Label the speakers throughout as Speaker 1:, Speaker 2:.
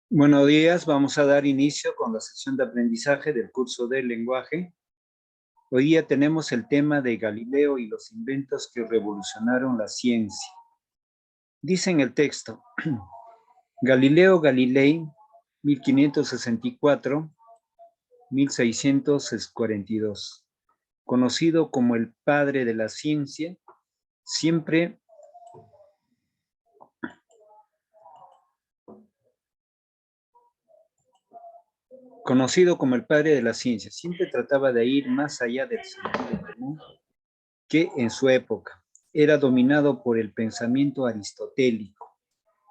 Speaker 1: Buenos días, vamos a dar inicio con la sesión de aprendizaje del curso del lenguaje. Hoy día tenemos el tema de Galileo y los inventos que revolucionaron la ciencia. Dice en el texto, Galileo Galilei, 1564-1642, conocido como el padre de la ciencia, siempre trataba de ir más allá del sentido común que en su época era dominado por el pensamiento aristotélico.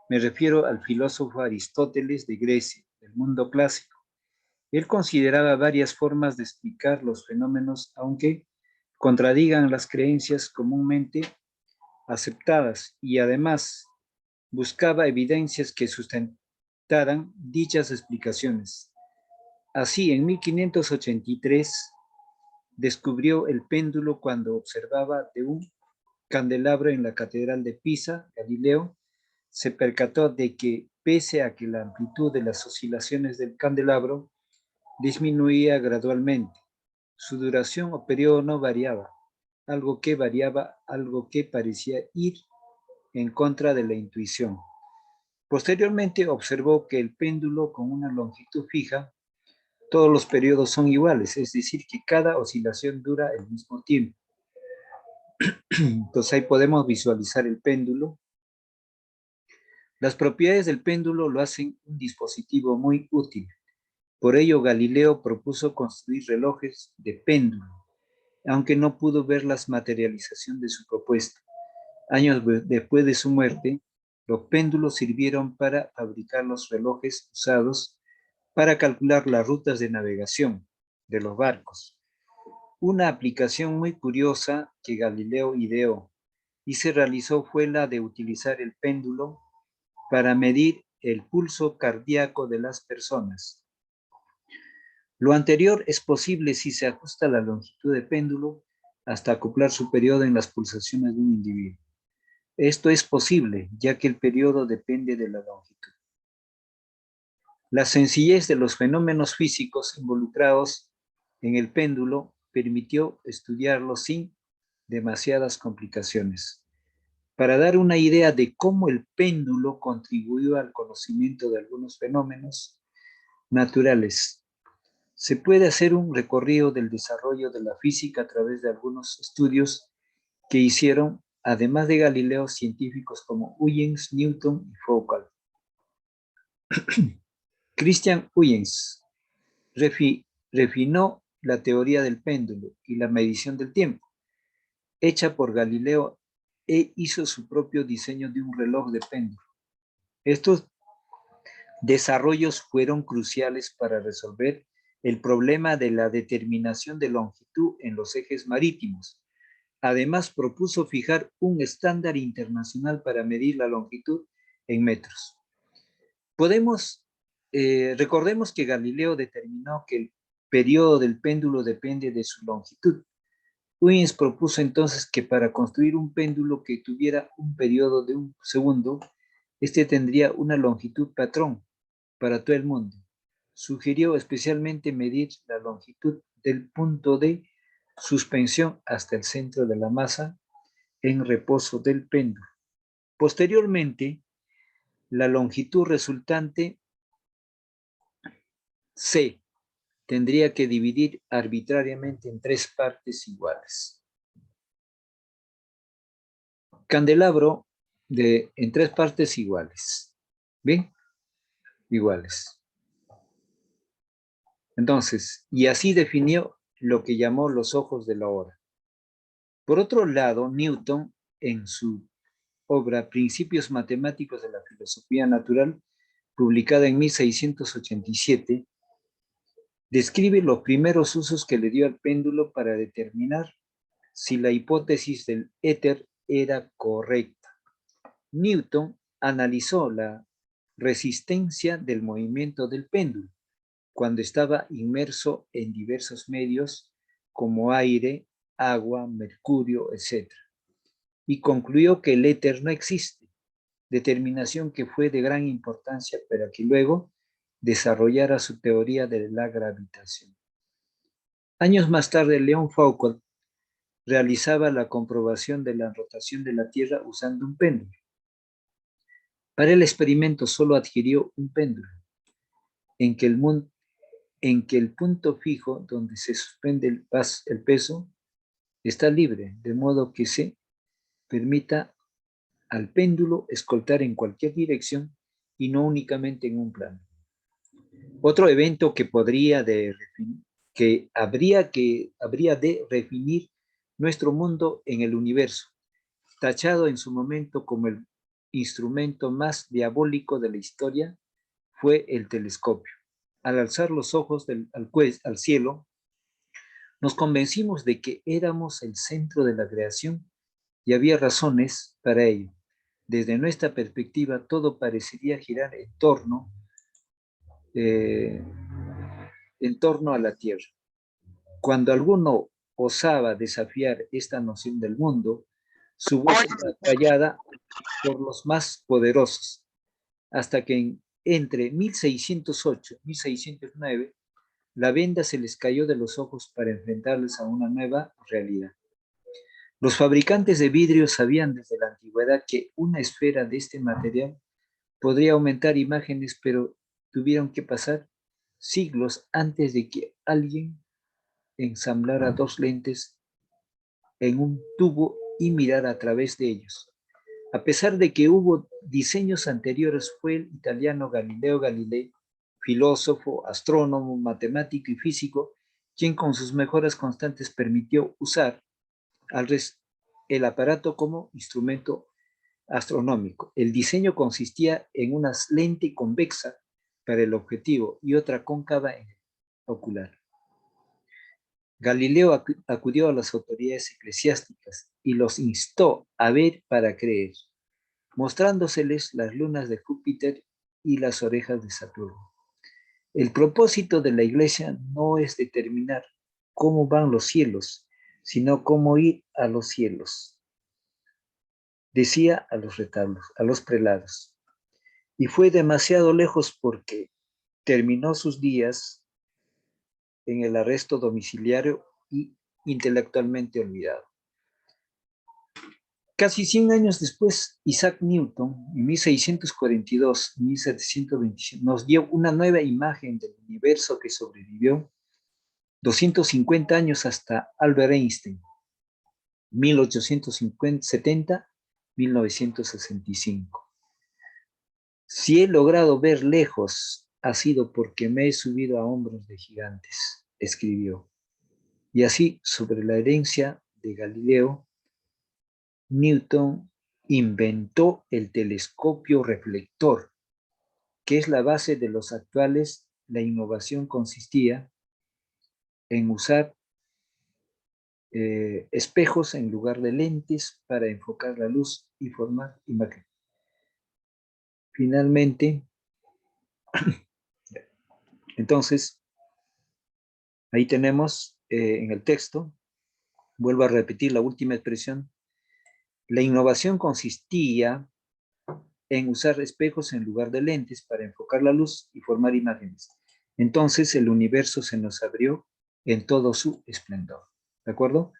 Speaker 1: Me refiero al filósofo Aristóteles de Grecia, del mundo clásico. Él consideraba varias formas de explicar los fenómenos, aunque contradigan las creencias comúnmente aceptadas, y además buscaba evidencias que sustentaran dichas explicaciones. Así, en 1583, descubrió el péndulo cuando observaba de un candelabro en la Catedral de Pisa. Galileo se percató de que, pese a que la amplitud de las oscilaciones del candelabro disminuía gradualmente, su duración o periodo no variaba, algo que parecía ir en contra de la intuición. Posteriormente observó que el péndulo con una longitud fija, todos los periodos son iguales, es decir, que cada oscilación dura el mismo tiempo. Entonces ahí podemos visualizar el péndulo. Las propiedades del péndulo lo hacen un dispositivo muy útil. Por ello, Galileo propuso construir relojes de péndulo, aunque no pudo ver la materialización de su propuesta. Años después de su muerte, los péndulos sirvieron para fabricar los relojes usados para calcular las rutas de navegación de los barcos. Una aplicación muy curiosa que Galileo ideó y se realizó fue la de utilizar el péndulo para medir el pulso cardíaco de las personas. Lo anterior es posible si se ajusta la longitud de péndulo hasta acoplar su periodo en las pulsaciones de un individuo. Esto es posible, ya que el periodo depende de la longitud. La sencillez de los fenómenos físicos involucrados en el péndulo permitió estudiarlo sin demasiadas complicaciones. Para dar una idea de cómo el péndulo contribuyó al conocimiento de algunos fenómenos naturales, se puede hacer un recorrido del desarrollo de la física a través de algunos estudios que hicieron, además de Galileo, científicos como Huygens, Newton y Foucault. Christian Huygens refinó la teoría del péndulo y la medición del tiempo, hecha por Galileo, e hizo su propio diseño de un reloj de péndulo. Estos desarrollos fueron cruciales para resolver el problema de la determinación de longitud en los ejes marítimos. Además, propuso fijar un estándar internacional para medir la longitud en metros. Recordemos que Galileo determinó que el periodo del péndulo depende de su longitud. Huygens propuso entonces que para construir un péndulo que tuviera un periodo de un segundo, este tendría una longitud patrón para todo el mundo. Sugirió especialmente medir la longitud del punto de suspensión hasta el centro de la masa en reposo del péndulo. Posteriormente, la longitud resultante C tendría que dividir arbitrariamente en tres partes iguales. Candelabro en tres partes iguales. ¿Bien? Iguales. Entonces, y así definió lo que llamó los ojos de la hora. Por otro lado, Newton, en su obra Principios Matemáticos de la Filosofía Natural, publicada en 1687, describe los primeros usos que le dio al péndulo para determinar si la hipótesis del éter era correcta. Newton analizó la resistencia del movimiento del péndulo cuando estaba inmerso en diversos medios como aire, agua, mercurio, etc. Y concluyó que el éter no existe, determinación que fue de gran importancia para que luego desarrollara su teoría de la gravitación. Años más tarde, Leon Foucault realizaba la comprobación de la rotación de la Tierra usando un péndulo. Para el experimento solo adquirió un péndulo, en que el punto fijo donde se suspende el peso está libre, de modo que se permita al péndulo escoltar en cualquier dirección y no únicamente en un plano. Otro evento que habría de definir nuestro mundo en el universo, tachado en su momento como el instrumento más diabólico de la historia, fue el telescopio. Al alzar los ojos al cielo, nos convencimos de que éramos el centro de la creación y había razones para ello. Desde nuestra perspectiva, todo parecería girar eh, en torno a la Tierra. Cuando alguno osaba desafiar esta noción del mundo, su voz era callada por los más poderosos, hasta que entre 1608 y 1609 la venda se les cayó de los ojos para enfrentarles a una nueva realidad. Los fabricantes de vidrio sabían desde la antigüedad que una esfera de este material podría aumentar imágenes, pero tuvieron que pasar siglos antes de que alguien ensamblara dos lentes en un tubo y mirara a través de ellos. A pesar de que hubo diseños anteriores, fue el italiano Galileo Galilei, filósofo, astrónomo, matemático y físico, quien con sus mejoras constantes permitió usar el aparato como instrumento astronómico. El diseño consistía en una lente convexa para el objetivo y otra cóncava en el ocular. Galileo acudió a las autoridades eclesiásticas y los instó a ver para creer, mostrándoseles las lunas de Júpiter y las orejas de Saturno. El propósito de la iglesia no es determinar cómo van los cielos, sino cómo ir a los cielos, decía a los retablos, a los prelados. Y fue demasiado lejos porque terminó sus días en el arresto domiciliario y intelectualmente olvidado. Casi 100 años después, Isaac Newton, en 1642-1725, nos dio una nueva imagen del universo que sobrevivió 250 años hasta Albert Einstein, 1870-1965. Si he logrado ver lejos, ha sido porque me he subido a hombros de gigantes, escribió. Y así, sobre la herencia de Galileo, Newton inventó el telescopio reflector, que es la base de los actuales. La innovación consistía en usar espejos en lugar de lentes para enfocar la luz y formar imagen. Finalmente, entonces, ahí tenemos en el texto, vuelvo a repetir la última expresión, la innovación consistía en usar espejos en lugar de lentes para enfocar la luz y formar imágenes. Entonces el universo se nos abrió en todo su esplendor. ¿De acuerdo?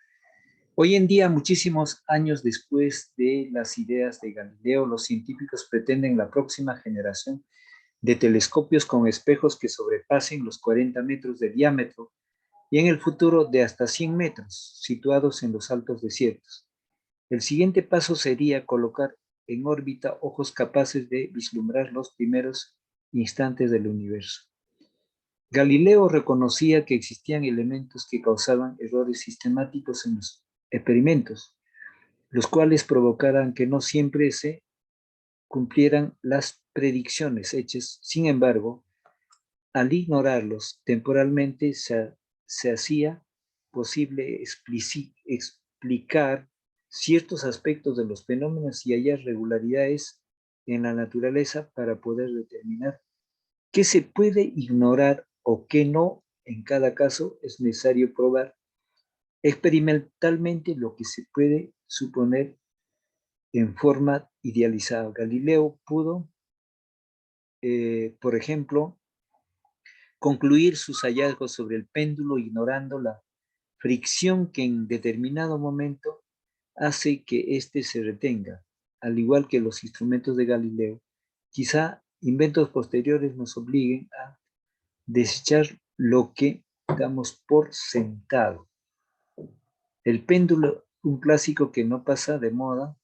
Speaker 1: Hoy en día, muchísimos años después de las ideas de Galileo, los científicos pretenden la próxima generación de telescopios con espejos que sobrepasen los 40 metros de diámetro y en el futuro de hasta 100 metros, situados en los altos desiertos. El siguiente paso sería colocar en órbita ojos capaces de vislumbrar los primeros instantes del universo. Galileo reconocía que existían elementos que causaban errores sistemáticos en los experimentos, los cuales provocaran que no siempre se cumplieran las predicciones hechas. Sin embargo, al ignorarlos temporalmente, se hacía posible explicar ciertos aspectos de los fenómenos y hallar regularidades en la naturaleza para poder determinar qué se puede ignorar o qué no. En cada caso es necesario probar experimentalmente lo que se puede suponer en forma idealizada. Galileo pudo, por ejemplo, concluir sus hallazgos sobre el péndulo ignorando la fricción que en determinado momento hace que éste se retenga, al igual que los instrumentos de Galileo. Quizá inventos posteriores nos obliguen a desechar lo que damos por sentado. El péndulo, un clásico que no pasa de moda,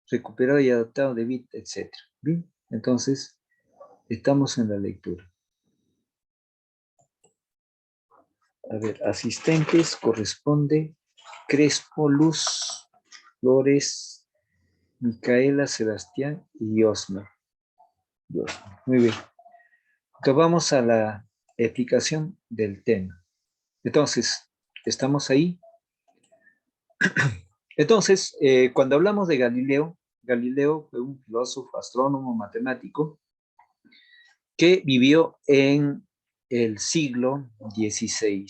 Speaker 1: recuperado y adaptado de Bit, etc. Bien, entonces estamos en la lectura. A ver, asistentes corresponde Crespo, Luz, Flores, Micaela, Sebastián y Osmer. Muy bien. Entonces vamos a la explicación del tema. Entonces, ¿estamos ahí? Entonces, cuando hablamos de Galileo, Galileo fue un filósofo, astrónomo, matemático, que vivió en el siglo XVI,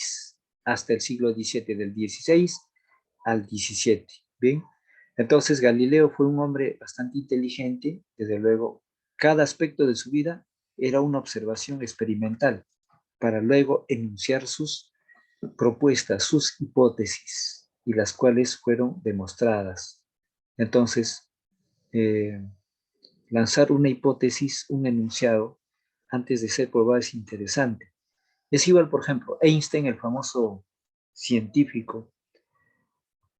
Speaker 1: hasta el siglo XVII, del XVI al XVII. ¿Bien? Entonces, Galileo fue un hombre bastante inteligente, desde luego, cada aspecto de su vida era una observación experimental para luego enunciar sus propuestas, sus hipótesis, y las cuales fueron demostradas. Entonces, lanzar una hipótesis, un enunciado, antes de ser probada es interesante. Es igual, por ejemplo, Einstein, el famoso científico,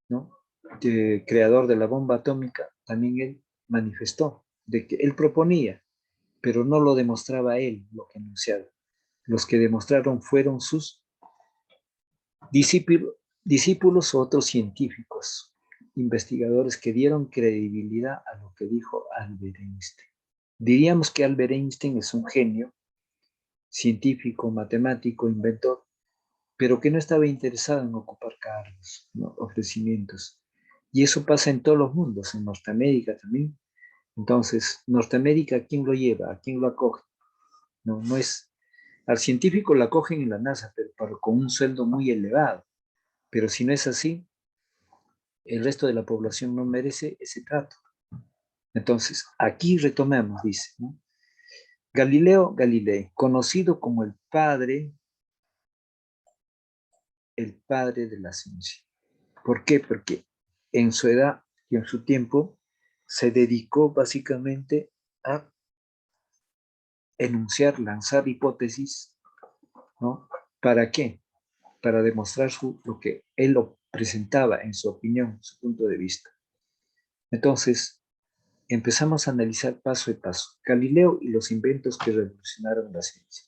Speaker 1: ¿no? Creador de la bomba atómica, también él manifestó de que él proponía, pero no lo demostraba él lo que enunciaba. Los que demostraron fueron sus discípulos o otros científicos, investigadores que dieron credibilidad a lo que dijo Albert Einstein. Diríamos que Albert Einstein es un genio científico, matemático, inventor, pero que no estaba interesado en ocupar cargos, ¿no? Ofrecimientos. Y eso pasa en todos los mundos, en Norteamérica también. Entonces, Norteamérica, ¿a quién lo lleva? ¿A quién lo acoge? No, no es, al científico lo acogen en la NASA, pero con un sueldo muy elevado. Pero si no es así, el resto de la población no merece ese trato. Entonces, aquí retomamos, dice, ¿no? Galileo Galilei, conocido como el padre de la ciencia. ¿Por qué? Porque en su edad y en su tiempo se dedicó básicamente a enunciar, lanzar hipótesis, ¿no? ¿Para qué? Para demostrar lo que él lo presentaba en su opinión, su punto de vista. Entonces, empezamos a analizar paso a paso Galileo y los inventos que revolucionaron la ciencia.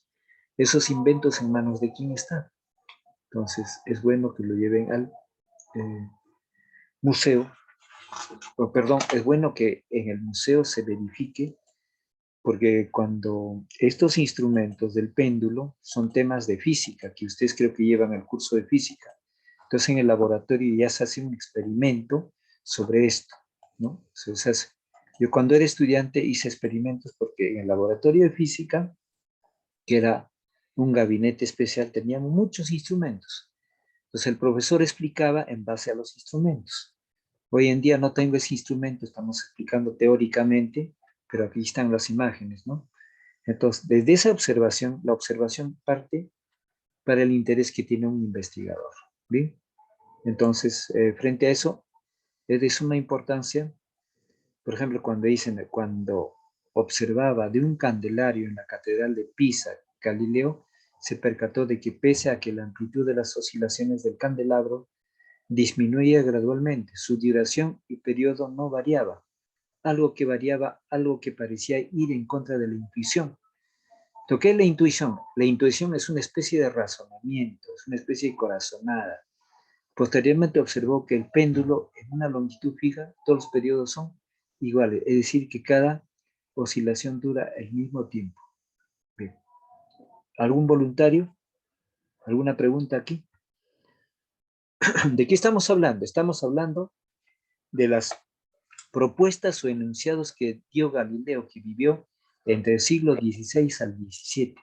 Speaker 1: Esos inventos en manos de quién están. Entonces, es bueno que lo lleven al museo, o perdón, es bueno que en el museo se verifique, porque cuando estos instrumentos del péndulo son temas de física, que ustedes creo que llevan el curso de física, entonces en el laboratorio ya se hace un experimento sobre esto, ¿no? Se hace. Yo cuando era estudiante hice experimentos porque en el laboratorio de física, que era un gabinete especial, teníamos muchos instrumentos. Entonces el profesor explicaba en base a los instrumentos. Hoy en día no tengo ese instrumento, estamos explicando teóricamente, pero aquí están las imágenes, ¿no? Entonces, desde esa observación, la observación parte para el interés que tiene un investigador, ¿bien? Entonces, frente a eso, es de suma importancia, por ejemplo, cuando observaba de un candelario en la Catedral de Pisa, Galileo se percató de que pese a que la amplitud de las oscilaciones del candelabro disminuía gradualmente, su duración y periodo no variaba, algo que parecía ir en contra de la intuición. ¿Qué es la intuición? La intuición es una especie de razonamiento, es una especie de corazonada. Posteriormente observó que el péndulo en una longitud fija, todos los periodos son iguales, es decir, que cada oscilación dura el mismo tiempo. Bien. ¿Algún voluntario? ¿Alguna pregunta aquí? ¿De qué estamos hablando? Estamos hablando de las propuestas o enunciados que dio Galileo, que vivió entre el siglo XVI al XVII,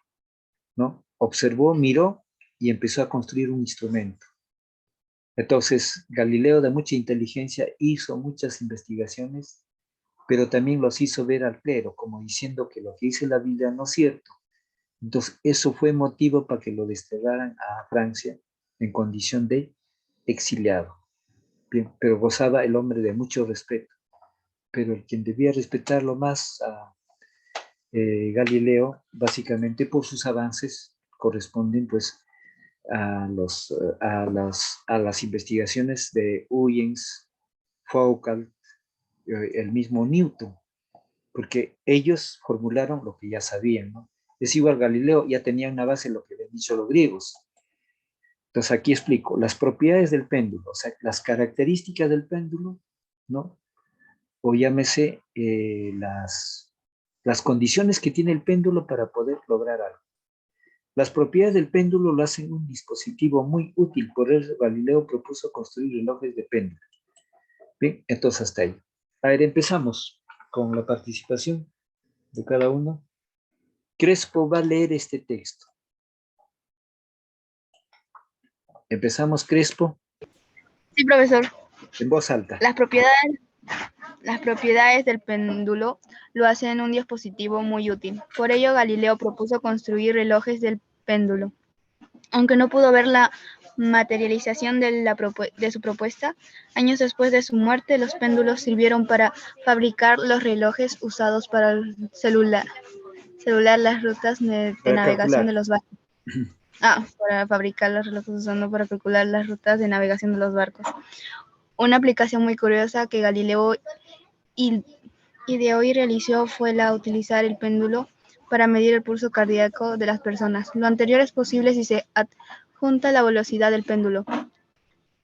Speaker 1: ¿no? Observó, miró y empezó a construir un instrumento. Entonces, Galileo, de mucha inteligencia, hizo muchas investigaciones, pero también los hizo ver al clero, como diciendo que lo que dice la Biblia no es cierto. Entonces, eso fue motivo para que lo desterraran a Francia en condición de exiliado. Bien, pero gozaba el hombre de mucho respeto. Pero el quien debía respetarlo más a Galileo, básicamente por sus avances, corresponden pues a las investigaciones de Huygens, Foucault, el mismo Newton, porque ellos formularon lo que ya sabían, ¿no? Es igual Galileo, ya tenía una base en lo que habían dicho los griegos. Entonces aquí explico, las propiedades del péndulo, o sea, las características del péndulo, ¿no? O llámese las condiciones que tiene el péndulo para poder lograr algo. Las propiedades del péndulo lo hacen un dispositivo muy útil, por eso Galileo propuso construir relojes de péndulo. Bien, entonces hasta ahí. A ver, empezamos con la participación de cada uno. Crespo va a leer este texto. Empezamos, Crespo,
Speaker 2: Sí, profesor.
Speaker 1: en voz alta.
Speaker 2: Las propiedades del péndulo lo hacen un dispositivo muy útil. Por ello, Galileo propuso construir relojes del péndulo. Aunque no pudo ver la materialización de su propuesta, años después de su muerte, los péndulos sirvieron para fabricar los relojes usados para el celular las rutas de
Speaker 1: Para
Speaker 2: navegación
Speaker 1: calcular.
Speaker 2: de los barcos. Para fabricar los relojes usando para calcular las rutas de navegación de los barcos. Una aplicación muy curiosa que Galileo ideó y realizó fue la utilizar el péndulo para medir el pulso cardíaco de las personas. Lo anterior es posible si se adjunta la velocidad del péndulo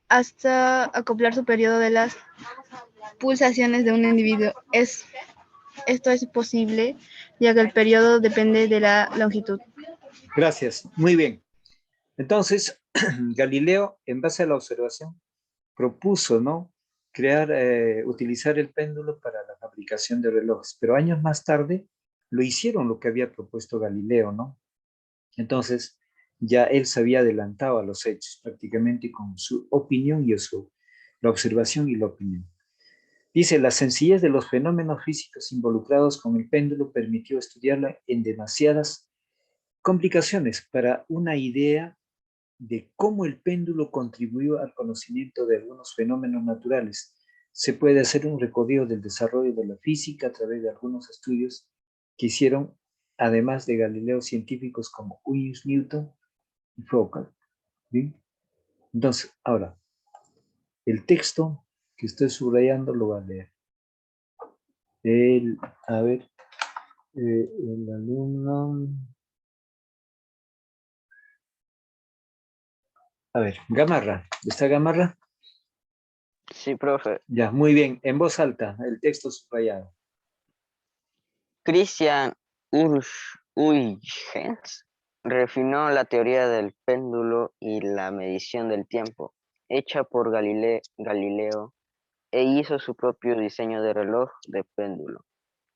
Speaker 2: hasta acoplar su periodo de las pulsaciones de un individuo. Esto es posible ya que el periodo depende de la longitud.
Speaker 1: Gracias, muy bien. Entonces, Galileo, en base a la observación, propuso, ¿no? Utilizar el péndulo para la fabricación de relojes, pero años más tarde lo hicieron lo que había propuesto Galileo, ¿no? Entonces, ya él se había adelantado a los hechos, prácticamente con su opinión y la observación y la opinión. Dice, la sencillez de los fenómenos físicos involucrados con el péndulo permitió estudiarla en demasiadas complicaciones para una idea de cómo el péndulo contribuyó al conocimiento de algunos fenómenos naturales. Se puede hacer un recorrido del desarrollo de la física a través de algunos estudios que hicieron, además de Galileo, científicos como Huygens, Newton y Foucault. ¿Bien? Entonces, ahora, el texto que estoy subrayando lo va a leer. A ver, el alumno... A ver, Gamarra. ¿Está Gamarra?
Speaker 3: Sí, profe.
Speaker 1: Ya, muy bien. En voz alta, el texto subrayado.
Speaker 3: Christian Huygens refinó la teoría del péndulo y la medición del tiempo, hecha por Galileo, e hizo su propio diseño de reloj de péndulo.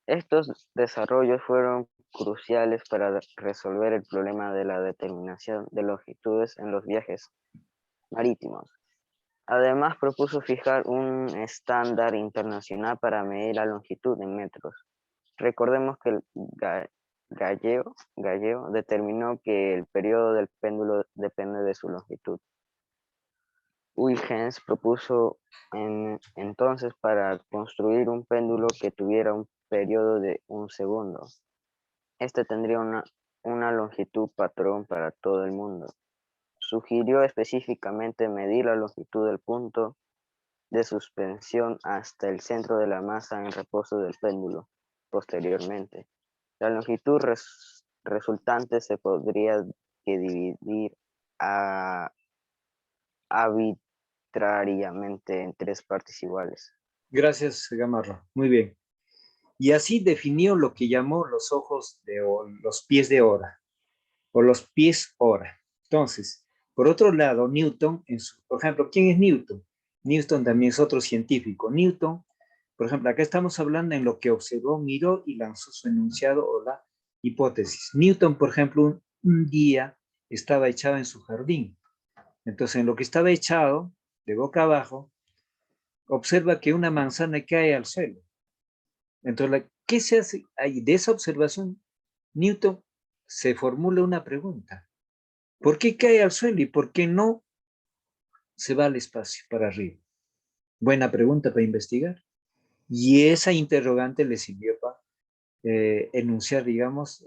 Speaker 3: Estos desarrollos fueron cruciales para resolver el problema de la determinación de longitudes en los viajes marítimos. Además, propuso fijar un estándar internacional para medir la longitud en metros. Recordemos que Galleo determinó que el periodo del péndulo depende de su longitud. Huygens propuso entonces para construir un péndulo que tuviera un periodo de 1 segundo. Este tendría una longitud patrón para todo el mundo. Sugirió específicamente medir la longitud del punto de suspensión hasta el centro de la masa en reposo del péndulo. Posteriormente, la longitud resultante se podría dividir arbitrariamente en 3 partes iguales.
Speaker 1: Gracias, Gamarra. Muy bien. Y así definió lo que llamó los ojos los pies de hora, o los pies hora. Entonces, por otro lado, Newton, por ejemplo, ¿quién es Newton? Newton también es otro científico. Newton, por ejemplo, acá estamos hablando en lo que observó, miró y lanzó su enunciado o la hipótesis. Newton, por ejemplo, un día estaba echado en su jardín. Entonces, en lo que estaba echado, de boca abajo, observa que una manzana cae al suelo. Entonces, ¿qué se hace ahí? De esa observación, Newton se formula una pregunta. ¿Por qué cae al suelo y por qué no se va al espacio para arriba? Buena pregunta para investigar. Y esa interrogante le sirvió para enunciar, digamos,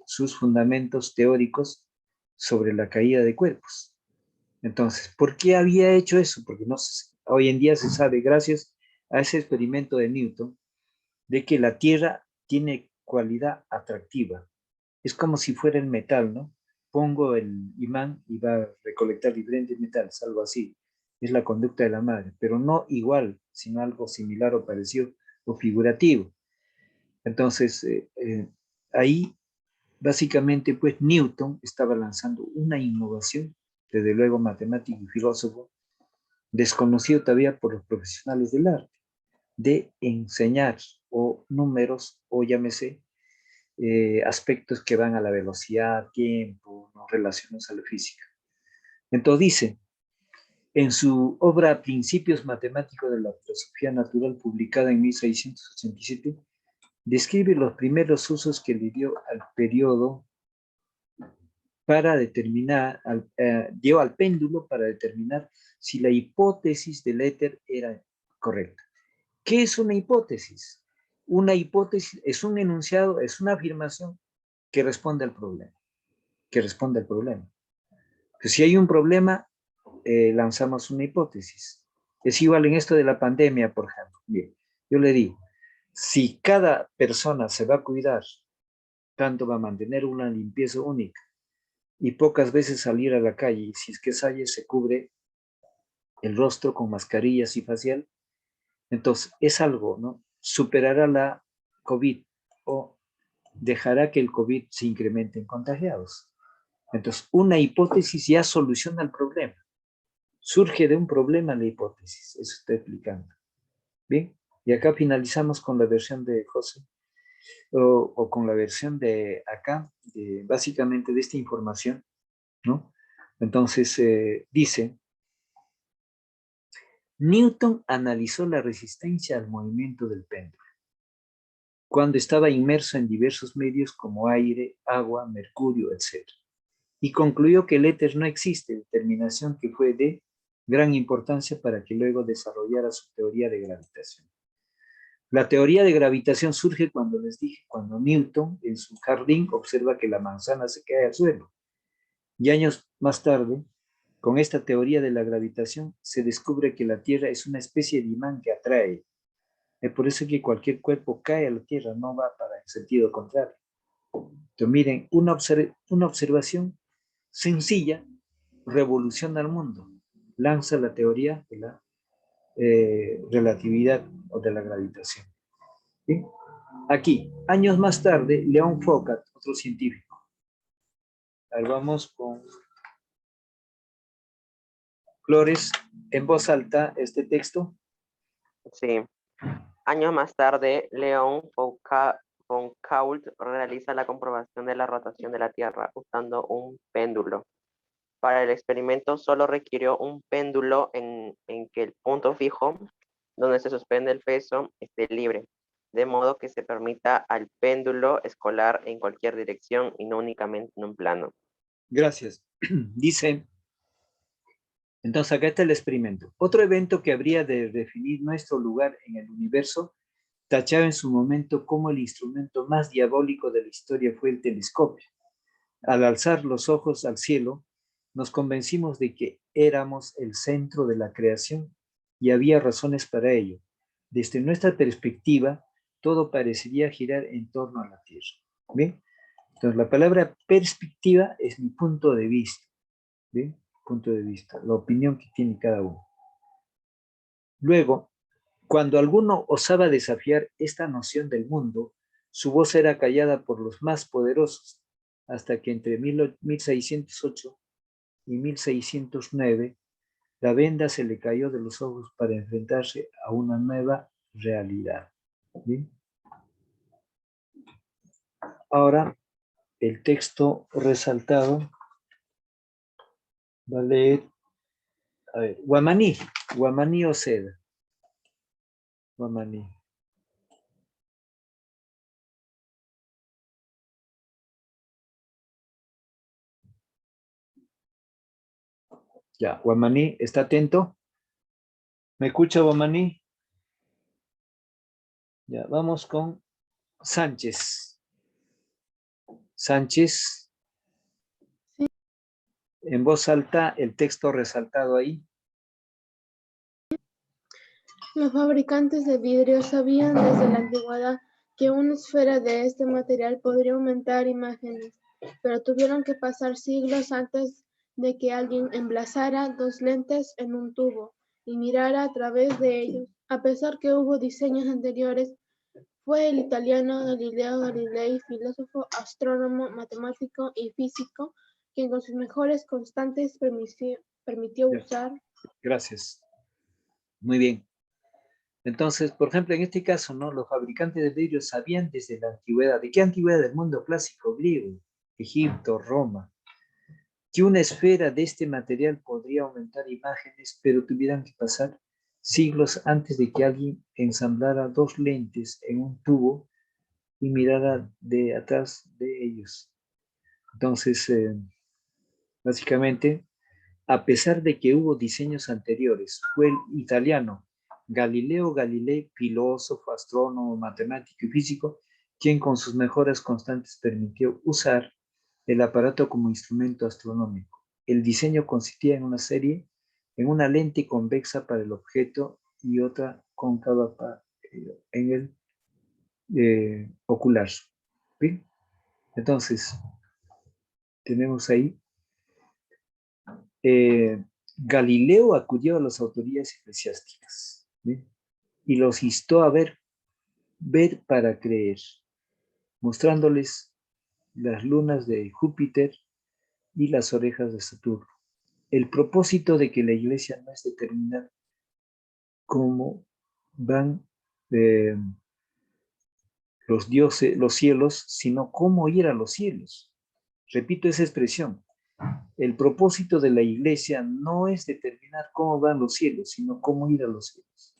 Speaker 1: sus fundamentos teóricos sobre la caída de cuerpos. Entonces, ¿por qué había hecho eso? Porque no hoy en día se sabe, gracias a ese experimento de Newton, de que la Tierra tiene cualidad atractiva. Es como si fuera el metal, ¿no? Pongo el imán y va a recolectar diferentes metales, algo así. Es la conducta de la madre, pero no igual, sino algo similar o parecido o figurativo. Entonces, ahí básicamente, pues Newton estaba lanzando una innovación, desde luego matemático y filósofo, desconocido todavía por los profesionales del arte, de enseñar o números o llámese aspectos que van a la velocidad, tiempo, ¿no? Relaciones a la física. Entonces dice, en su obra Principios Matemáticos de la Filosofía Natural, publicada en 1687, describe los primeros usos que le dio al periodo para determinar, dio al péndulo para determinar si la hipótesis del éter era correcta. ¿Qué es una hipótesis? Una hipótesis es un enunciado, es una afirmación que responde al problema. Que responde al problema. Que si hay un problema, lanzamos una hipótesis. Es igual en esto de la pandemia, por ejemplo. Bien, yo le digo, si cada persona se va a cuidar, tanto va a mantener una limpieza única y pocas veces salir a la calle, y si es que sale, se cubre el rostro con mascarillas y facial, entonces es algo, ¿no? Superará la COVID o dejará que el COVID se incremente en contagiados. Entonces, una hipótesis ya soluciona el problema. Surge de un problema la hipótesis, eso estoy explicando. Bien, y acá finalizamos con la versión de José, o con la versión de acá, básicamente de esta información, ¿no? Entonces, dice, Newton analizó la resistencia al movimiento del péndulo cuando estaba inmerso en diversos medios como aire, agua, mercurio, etc. Y concluyó que el éter no existe, determinación que fue de gran importancia para que luego desarrollara su teoría de gravitación. La teoría de gravitación surge cuando les dije, cuando Newton en su jardín observa que la manzana se cae al suelo. Y años más tarde, con esta teoría de la gravitación, se descubre que la Tierra es una especie de imán que atrae. Es por eso que cualquier cuerpo cae a la Tierra, no va para el sentido contrario. Entonces, miren, una observación sencilla revoluciona el mundo. Lanza la teoría de la relatividad o de la gravitación. ¿Sí? Aquí, años más tarde, León Foucault, otro científico. Ahí vamos con Flores, en voz alta, este texto.
Speaker 3: Sí. Años más tarde, León Foucault realiza la comprobación de la rotación de la Tierra usando un péndulo. Para el experimento solo requirió un péndulo en que el punto fijo, donde se suspende el peso, esté libre, de modo que se permita al péndulo escolar en cualquier dirección y no únicamente en un plano.
Speaker 1: Gracias. Dice, entonces acá está el experimento. Otro evento que habría de definir nuestro lugar en el universo, tachado en su momento como el instrumento más diabólico de la historia, fue el telescopio. Al alzar los ojos al cielo, nos convencimos de que éramos el centro de la creación y había razones para ello. Desde nuestra perspectiva, todo parecería girar en torno a la Tierra. ¿Bien? Entonces, la palabra perspectiva es mi punto de vista. ¿Bien? Punto de vista, la opinión que tiene cada uno. Luego, cuando alguno osaba desafiar esta noción del mundo, su voz era callada por los más poderosos, hasta que entre 1608 y 1609 la venda se le cayó de los ojos para enfrentarse a una nueva realidad. ¿Bien? Ahora, el texto resaltado va a leer A ver, Guamaní. Guamaní o seda. Guamaní. Ya, Guamaní, ¿está atento? ¿Me escucha, Guamaní? Ya, vamos con Sánchez. Sánchez.
Speaker 4: Sí.
Speaker 1: En voz alta, el texto resaltado ahí.
Speaker 4: Los fabricantes de vidrio sabían desde la antigüedad que una esfera de este material podría aumentar imágenes, pero tuvieron que pasar siglos antes de que alguien emplazara dos lentes en un tubo y mirara a través de ellos. A pesar que hubo diseños anteriores, fue el italiano Galileo Galilei, filósofo, astrónomo, matemático y físico, quien con sus mejores constantes permitió
Speaker 1: Ya.
Speaker 4: usar.
Speaker 1: Gracias. Muy bien. Entonces, por ejemplo, en este caso, ¿no? Los fabricantes de vidrio sabían desde la antigüedad, ¿de qué antigüedad? Del mundo clásico griego, Egipto, Roma, que una esfera de este material podría aumentar imágenes, pero tuvieran que pasar siglos antes de que alguien ensamblara dos lentes en un tubo y mirara de atrás de ellos. Entonces, básicamente, a pesar de que hubo diseños anteriores, fue el italiano Galileo Galilei, filósofo, astrónomo, matemático y físico, quien con sus mejoras constantes permitió usar el aparato como instrumento astronómico. El diseño consistía en una serie, en una lente convexa para el objeto y otra cóncava en el ocular. ¿Bien? Entonces, tenemos ahí Galileo acudió a las autoridades eclesiásticas, ¿sí? Y los instó a ver para creer, mostrándoles las lunas de Júpiter y las orejas de Saturno. El propósito de que la iglesia no es determinar cómo van los dioses, los cielos, sino cómo ir a los cielos. Repito esa expresión. El propósito de la iglesia no es determinar cómo van los cielos, sino cómo ir a los cielos.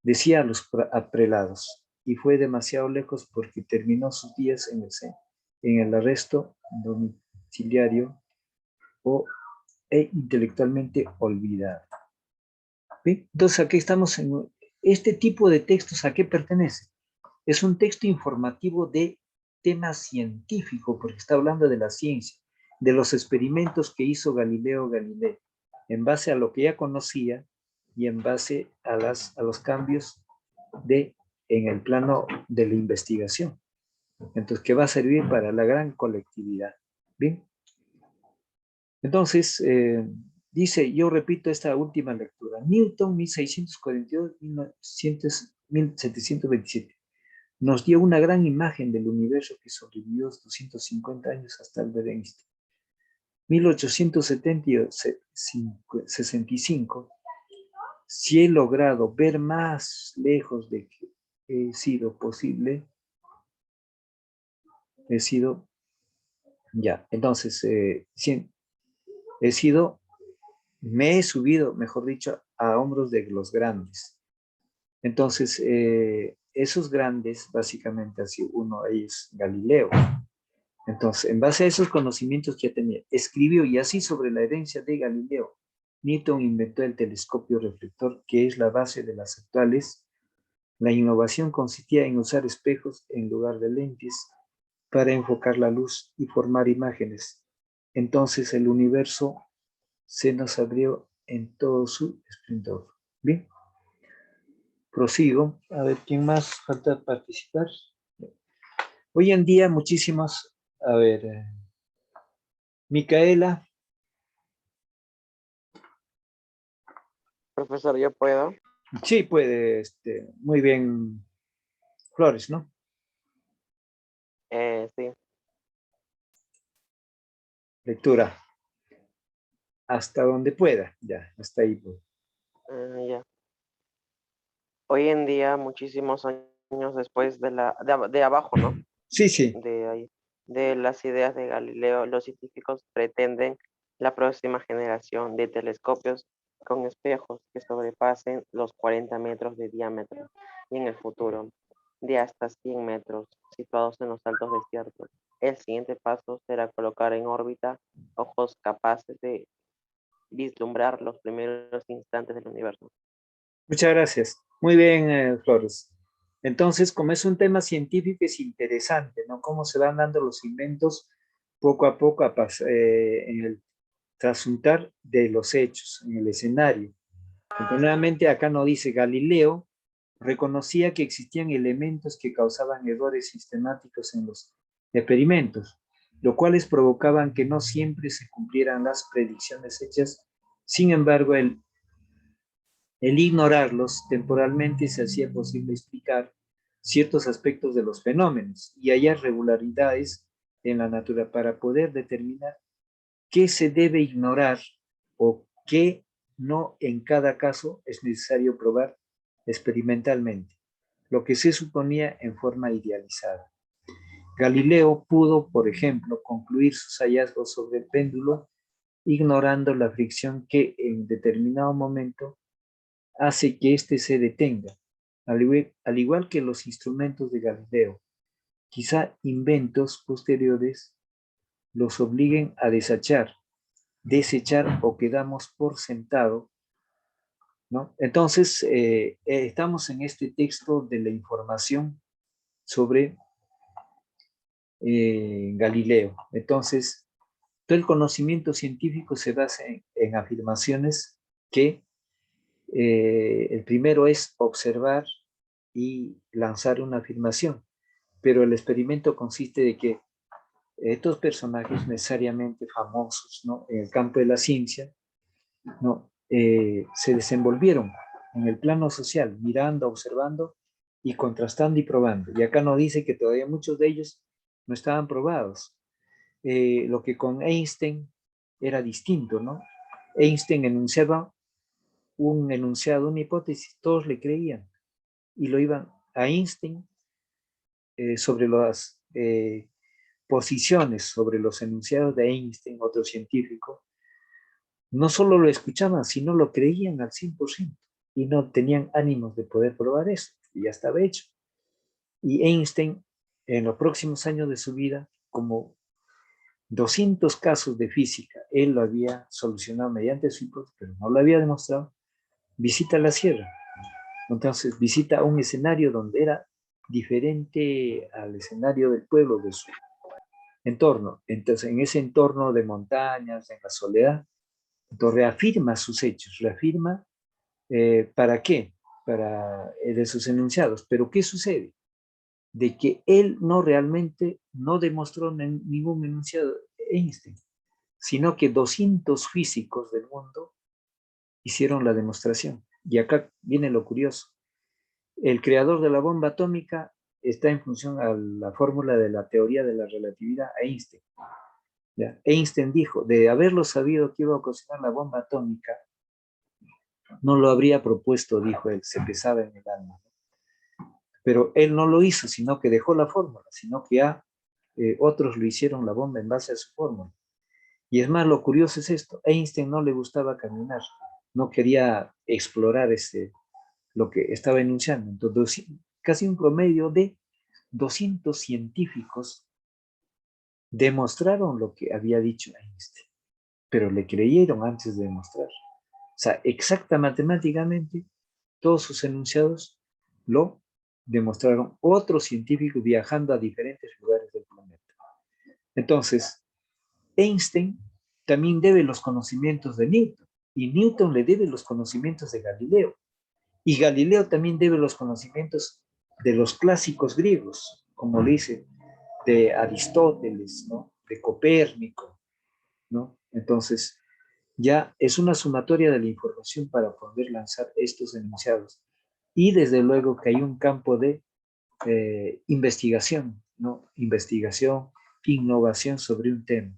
Speaker 1: Decía a los prelados, y fue demasiado lejos porque terminó sus días en el arresto domiciliario e intelectualmente olvidado. ¿Sí? Entonces aquí estamos en este tipo de textos. ¿A qué pertenece? Es un texto informativo de tema científico, porque está hablando de la ciencia, de los experimentos que hizo Galileo Galilei, en base a lo que ya conocía y en base a los cambios en el plano de la investigación. Entonces, que va a servir para la gran colectividad. Bien. Entonces, dice, yo repito esta última lectura. Newton, 1642-1727. Nos dio una gran imagen del universo que sobrevivió 250 años hasta Albert Einstein. 1865, si he logrado ver más lejos de que he sido posible, entonces, me he subido, mejor dicho, a hombros de los grandes. Entonces, esos grandes, básicamente, así uno es Galileo. Entonces, en base a esos conocimientos que ya tenía, escribió y así sobre la herencia de Galileo, Newton inventó el telescopio reflector, que es la base de las actuales. La innovación consistía en usar espejos en lugar de lentes para enfocar la luz y formar imágenes. Entonces el universo se nos abrió en todo su esplendor. Bien, prosigo. A ver, ¿quién más falta participar? Hoy en día muchísimos, a ver, Micaela.
Speaker 5: Profesor, ¿yo puedo?
Speaker 1: Sí, puede, muy bien, Flores, ¿no?
Speaker 5: Sí.
Speaker 1: Lectura. Hasta donde pueda, ya, hasta ahí.
Speaker 5: Ya. Hoy en día, muchísimos años después de abajo, ¿no?
Speaker 1: Sí, sí.
Speaker 5: De las ideas de Galileo, los científicos pretenden la próxima generación de telescopios con espejos que sobrepasen los 40 metros de diámetro y en el futuro de hasta 100 metros situados en los altos desiertos. El siguiente paso será colocar en órbita ojos capaces de vislumbrar los primeros instantes del universo.
Speaker 1: Muchas gracias. Muy bien, Flores. Entonces, como es un tema científico, es interesante, ¿no? Cómo se van dando los inventos poco a poco en el trasuntar de los hechos, en el escenario. Porque nuevamente acá no dice Galileo, reconocía que existían elementos que causaban errores sistemáticos en los experimentos, lo cuales provocaban que no siempre se cumplieran las predicciones hechas. Sin embargo, el ignorarlos temporalmente se hacía posible explicar ciertos aspectos de los fenómenos y hallar regularidades en la naturaleza para poder determinar qué se debe ignorar o qué no en cada caso es necesario probar experimentalmente, lo que se suponía en forma idealizada. Galileo pudo, por ejemplo, concluir sus hallazgos sobre el péndulo ignorando la fricción que en determinado momento hace que éste se detenga, al igual que los instrumentos de Galileo. Quizá inventos posteriores los obliguen a desechar o quedamos por sentado, ¿no? Entonces, estamos en este texto de la información sobre Galileo. Entonces, todo el conocimiento científico se basa en afirmaciones que el primero es observar y lanzar una afirmación, pero el experimento consiste de que estos personajes necesariamente famosos, ¿no?, en el campo de la ciencia, ¿no?, se desenvolvieron en el plano social, mirando, observando y contrastando y probando. Y acá nos dice que todavía muchos de ellos no estaban probados. Lo que con Einstein era distinto, ¿no? Einstein enunciaba un enunciado, una hipótesis, todos le creían y lo iban a Einstein sobre las posiciones, sobre los enunciados de Einstein, otro científico. No solo lo escuchaban, sino lo creían al 100% y no tenían ánimos de poder probar eso, y ya estaba hecho. Y Einstein, en los próximos años de su vida, como 200 casos de física, él lo había solucionado mediante su hipótesis, pero no lo había demostrado, visita la Sierra. Entonces visita un escenario donde era diferente al escenario del pueblo, de su entorno. Entonces, en ese entorno de montañas, en la soledad, entonces reafirma sus hechos, reafirma ¿para qué? Para de sus enunciados. Pero ¿qué sucede? De que él no realmente no demostró ningún enunciado Einstein, sino que 200 físicos del mundo hicieron la demostración. Y acá viene lo curioso. El creador de la bomba atómica está en función a la fórmula de la teoría de la relatividad, Einstein. ¿Ya? Einstein dijo, de haberlo sabido que iba a ocasionar la bomba atómica, no lo habría propuesto, dijo él, se pesaba en el alma. Pero él no lo hizo, sino que dejó la fórmula, sino que otros lo hicieron la bomba en base a su fórmula. Y es más, lo curioso es esto, a Einstein no le gustaba caminar, no quería explorar lo que estaba enunciando. Entonces, casi un promedio de 200 científicos demostraron lo que había dicho Einstein, pero le creyeron antes de demostrar. O sea, exacta matemáticamente, todos sus enunciados lo demostraron otros científicos viajando a diferentes lugares del planeta. Entonces, Einstein también debe los conocimientos de Newton, y Newton le debe los conocimientos de Galileo, y Galileo también debe los conocimientos de los clásicos griegos, como le dice, de Aristóteles, ¿no?, de Copérnico, ¿no? Entonces, ya es una sumatoria de la información para poder lanzar estos enunciados. Y desde luego que hay un campo de investigación, ¿no? Investigación, innovación sobre un tema.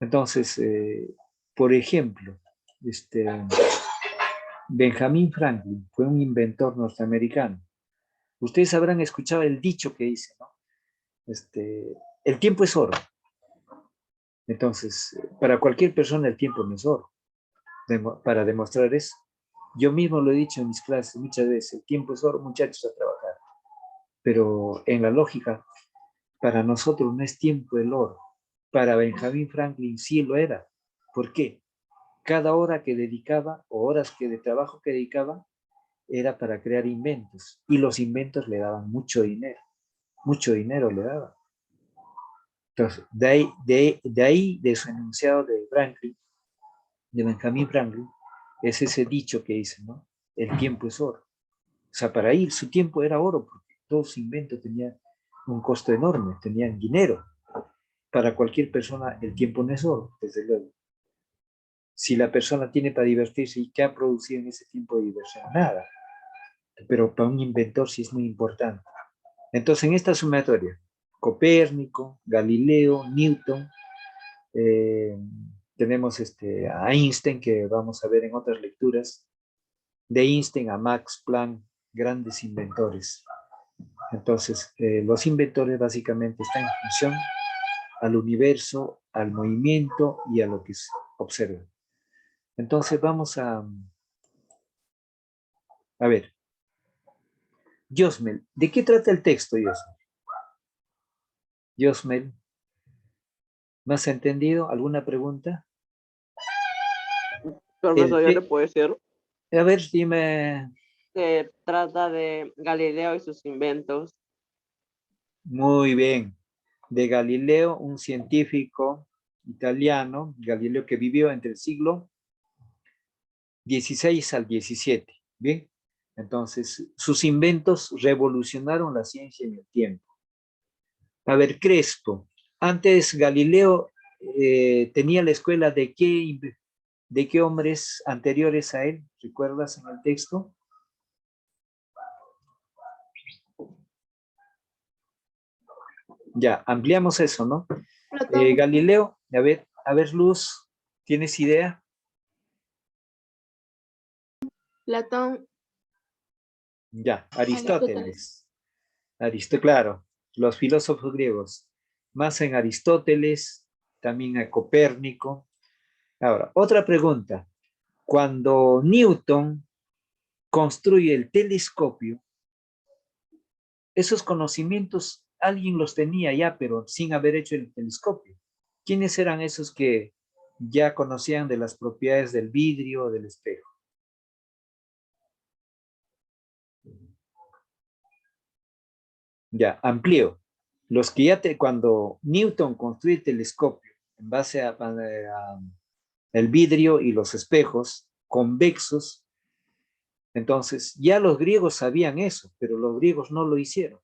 Speaker 1: Entonces, por ejemplo, Benjamin Franklin fue un inventor norteamericano. Ustedes habrán escuchado el dicho que dice, ¿no? El tiempo es oro. Entonces, para cualquier persona el tiempo no es oro. para demostrar eso. Yo mismo lo he dicho en mis clases muchas veces, el tiempo es oro, muchachos, a trabajar. Pero en la lógica, para nosotros no es tiempo el oro. Para Benjamin Franklin sí lo era. ¿Por qué? Cada hora que dedicaba, o horas de trabajo que dedicaba, era para crear inventos. Y los inventos le daban mucho dinero le daban. Entonces, de su enunciado de Franklin, de Benjamin Franklin, es ese dicho que dice, ¿no? El tiempo es oro. O sea, para él su tiempo era oro, porque todos sus inventos tenían un costo enorme, tenían dinero. Para cualquier persona el tiempo no es oro, desde luego. Si la persona tiene para divertirse, ¿y qué ha producido en ese tiempo de diversión? Nada. Pero para un inventor sí es muy importante. Entonces, en esta sumatoria, Copérnico, Galileo, Newton, tenemos a Einstein, que vamos a ver en otras lecturas, de Einstein a Max Planck, grandes inventores. Entonces, los inventores básicamente están en función al universo, al movimiento y a lo que se observa. Entonces, vamos a ver. Yosmel, ¿de qué trata el texto, Yosmel? Yosmel, ¿más entendido? ¿Alguna pregunta?
Speaker 5: Profesor, yo le puedo decir
Speaker 1: A ver, dime.
Speaker 5: que trata de Galileo y sus inventos.
Speaker 1: Muy bien. De Galileo, un científico italiano, Galileo, que vivió entre el siglo XVI al XVII. Bien. Entonces, sus inventos revolucionaron la ciencia en el tiempo. A ver, Crespo. Antes Galileo tenía la escuela de qué hombres anteriores a él, ¿recuerdas en el texto? Ya, ampliamos eso, ¿no? Galileo, a ver, Luz, ¿tienes idea?
Speaker 4: Platón.
Speaker 1: Ya, Aristóteles. Claro, los filósofos griegos. Más en Aristóteles, también a Copérnico. Ahora, otra pregunta. Cuando Newton construye el telescopio, esos conocimientos alguien los tenía ya, pero sin haber hecho el telescopio. ¿Quiénes eran esos que ya conocían de las propiedades del vidrio o del espejo? Ya, amplío. Los que cuando Newton construye el telescopio en base a el vidrio y los espejos convexos, entonces ya los griegos sabían eso, pero los griegos no lo hicieron.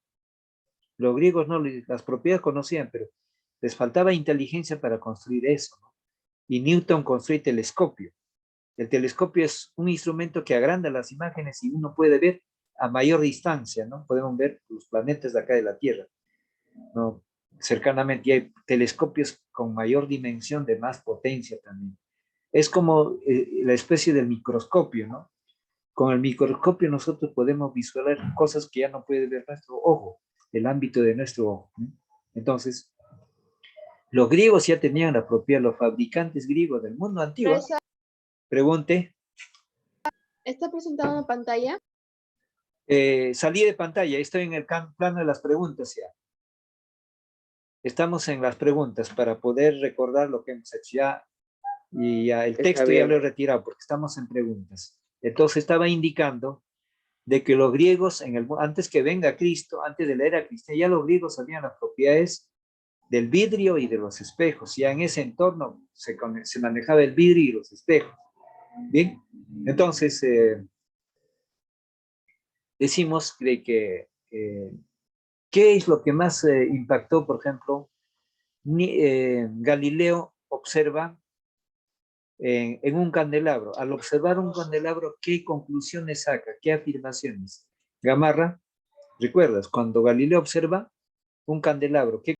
Speaker 1: Los griegos las propiedades conocían, pero les faltaba inteligencia para construir eso, ¿no? Y Newton construye telescopio. El telescopio es un instrumento que agranda las imágenes y uno puede ver a mayor distancia, ¿no? Podemos ver los planetas de acá de la Tierra, ¿no? Cercanamente, y hay telescopios con mayor dimensión, de más potencia también. Es como la especie del microscopio, ¿no? Con el microscopio nosotros podemos visualizar cosas que ya no puede ver nuestro ojo, el ámbito de nuestro ojo, ¿no? Entonces, los griegos ya tenían la propiedad, los fabricantes griegos del mundo antiguo. Pregunte.
Speaker 4: ¿Está presentado en pantalla?
Speaker 1: Salí de pantalla, estoy en el plano de las preguntas ya. Estamos en las preguntas para poder recordar lo que hemos hecho ya. Y ya el texto ya lo he retirado porque estamos en preguntas. Entonces estaba indicando de que los griegos, antes que venga Cristo, antes de la era cristiana, ya los griegos sabían las propiedades del vidrio y de los espejos. Ya en ese entorno se manejaba el vidrio y los espejos. Bien, entonces decimos que ¿qué es lo que más impactó, por ejemplo? Galileo observa en un candelabro. Al observar un candelabro, ¿qué conclusiones saca? ¿Qué afirmaciones? Gamarra, ¿recuerdas? Cuando Galileo observa un candelabro, ¿qué